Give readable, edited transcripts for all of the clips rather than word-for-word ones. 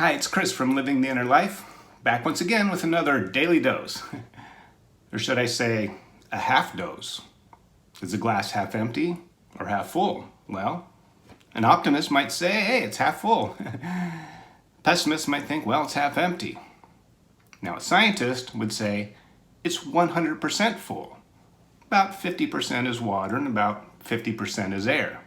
Hi, it's Chris from Living the Inner Life, back once again with another daily dose. Or should I say, a half dose. Is the glass half empty or half full? Well, an optimist might say, hey, it's half full. Pessimist might think, well, it's half empty. Now, a scientist would say, it's 100% full. About 50% is water and about 50% is air.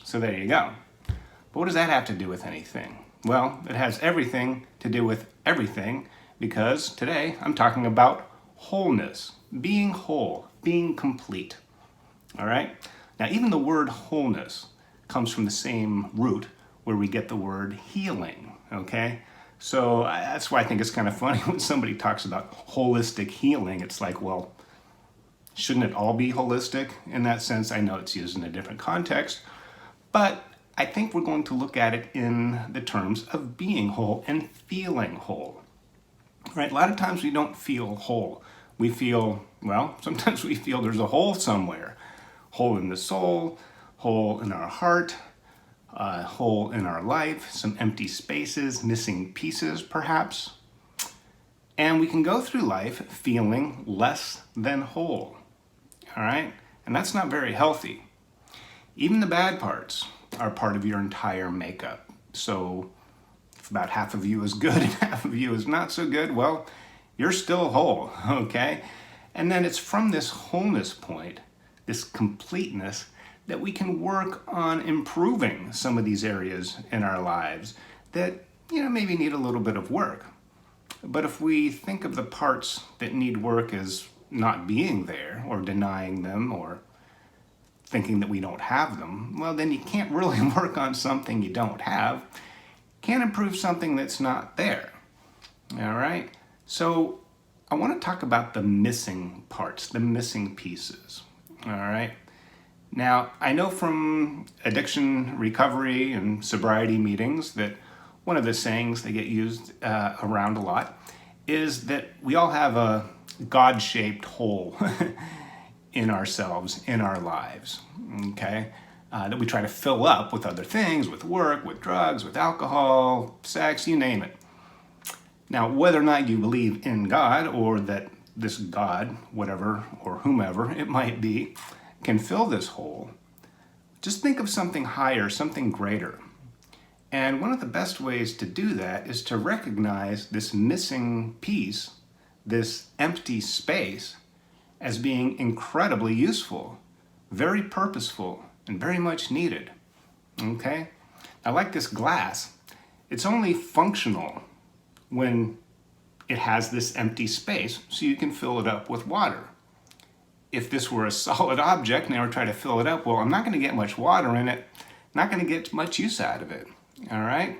So there you go. But what does that have to do with anything? Well, it has everything to do with everything because today I'm talking about wholeness, being whole, being complete. All right? Now, even the word wholeness comes from the same root where we get the word healing, okay? So that's why I think it's kind of funny when somebody talks about holistic healing. It's like, well, shouldn't it all be holistic in that sense? I know it's used in a different context, but I think we're going to look at it in the terms of being whole and feeling whole. Right? A lot of times we don't feel whole. We feel, well, sometimes we feel there's a hole somewhere. Hole in the soul, hole in our heart, hole in our life, some empty spaces, missing pieces perhaps. And we can go through life feeling less than whole. All right? And that's not very healthy. Even the bad parts are part of your entire makeup. So if about half of you is good and half of you is not so good, well, you're still whole, okay? And then it's from this wholeness point, this completeness, that we can work on improving some of these areas in our lives that, maybe need a little bit of work. But if we think of the parts that need work as not being there or denying them or thinking that we don't have them, well, then you can't really work on something you don't have. Can't improve something that's not there. All right? So I want to talk about the missing parts, the missing pieces. All right? Now, I know from addiction recovery and sobriety meetings that one of the sayings that get used around a lot is that we all have a God-shaped hole in ourselves, in our lives, okay? That we try to fill up with other things, with work, with drugs, with alcohol, sex, you name it. Now, whether or not you believe in God or that this God, whatever or whomever it might be, can fill this hole, just think of something higher, something greater. And one of the best ways to do that is to recognize this missing piece, this empty space, as being incredibly useful, very purposeful, and very much needed. Okay? Now, like this glass, it's only functional when it has this empty space so you can fill it up with water. If this were a solid object and I were trying to fill it up, well, I'm not going to get much water in it, not going to get much use out of it. All right?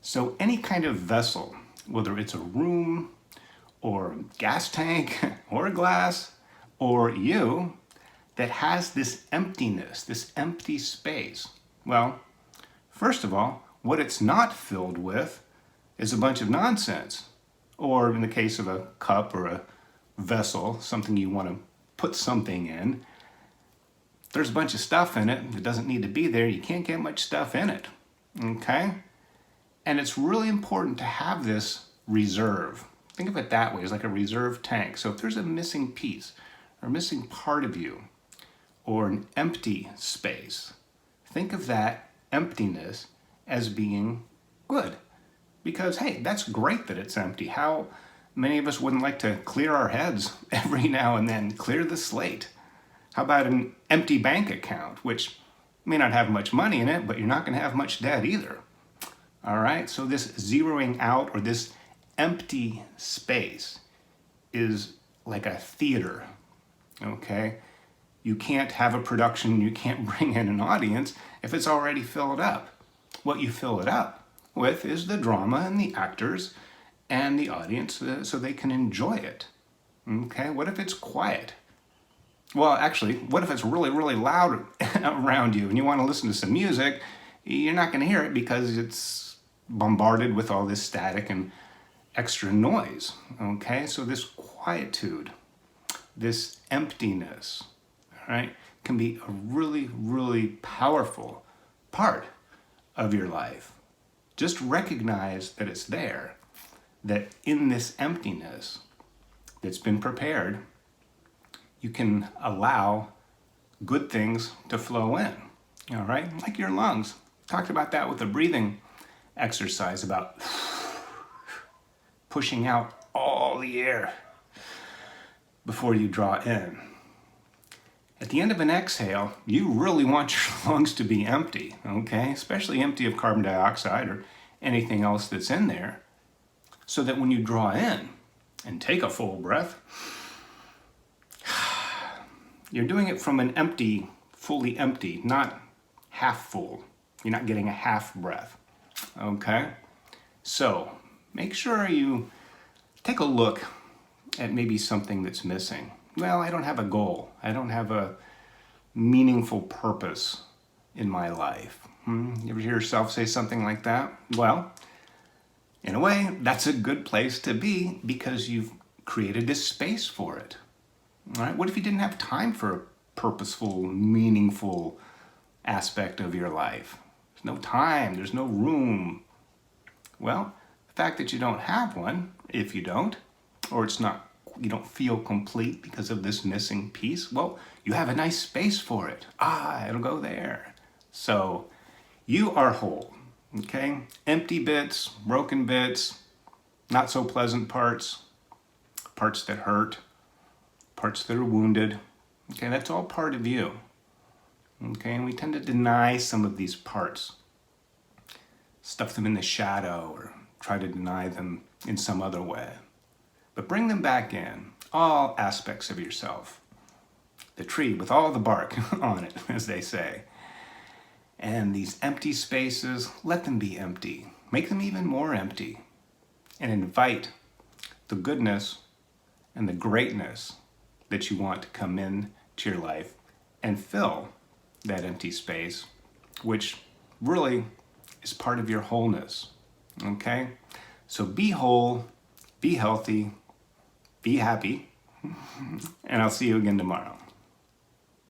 So any kind of vessel, whether it's a room or gas tank or a glass or you, that has this emptiness, this empty space. Well, first of all, what it's not filled with is a bunch of nonsense. Or in the case of a cup or a vessel, something you want to put something in, there's a bunch of stuff in it that doesn't need to be there. You can't get much stuff in it. Okay? And it's really important to have this reserve. Think of it that way, as like a reserve tank. So if there's a missing piece or a missing part of you or an empty space, think of that emptiness as being good. Because, hey, that's great that it's empty. How many of us wouldn't like to clear our heads every now and then, clear the slate? How about an empty bank account, which may not have much money in it, but you're not going to have much debt either. All right? So this zeroing out or this empty space is like a theater, okay? You can't have a production, you can't bring in an audience if it's already filled up. What you fill it up with is the drama and the actors and the audience so they can enjoy it. Okay? What if it's quiet? Well, actually, what if it's really, really loud around you and you want to listen to some music? You're not going to hear it because it's bombarded with all this static and extra noise. Okay? So this quietude, this emptiness, all right, can be a really, really powerful part of your life. Just recognize that it's there, that in this emptiness that's been prepared, you can allow good things to flow in, all right? Like your lungs. Talked about that with the breathing exercise, about pushing out all the air before you draw in. At the end of an exhale, you really want your lungs to be empty, okay? Especially empty of carbon dioxide or anything else that's in there, so that when you draw in and take a full breath, you're doing it from an empty, fully empty, not half full. You're not getting a half breath, okay? So make sure you take a look at maybe something that's missing. Well, I don't have a goal. I don't have a meaningful purpose in my life. You ever hear yourself say something like that? Well, in a way, that's a good place to be because you've created this space for it. All right? What if you didn't have time for a purposeful, meaningful aspect of your life? There's no time, there's no room. Well, the fact that you don't have one, if you don't, or you don't feel complete because of this missing piece, well, you have a nice space for it. It'll go there. So you are whole, okay? Empty bits, broken bits, not so pleasant parts, parts that hurt, parts that are wounded, okay? That's all part of you, okay? And we tend to deny some of these parts, stuff them in the shadow or try to deny them in some other way. But bring them back in, all aspects of yourself. The tree with all the bark on it, as they say. And these empty spaces, let them be empty. Make them even more empty. And invite the goodness and the greatness that you want to come in to your life and fill that empty space, which really is part of your wholeness, okay? So be whole, be healthy, be happy, and I'll see you again tomorrow.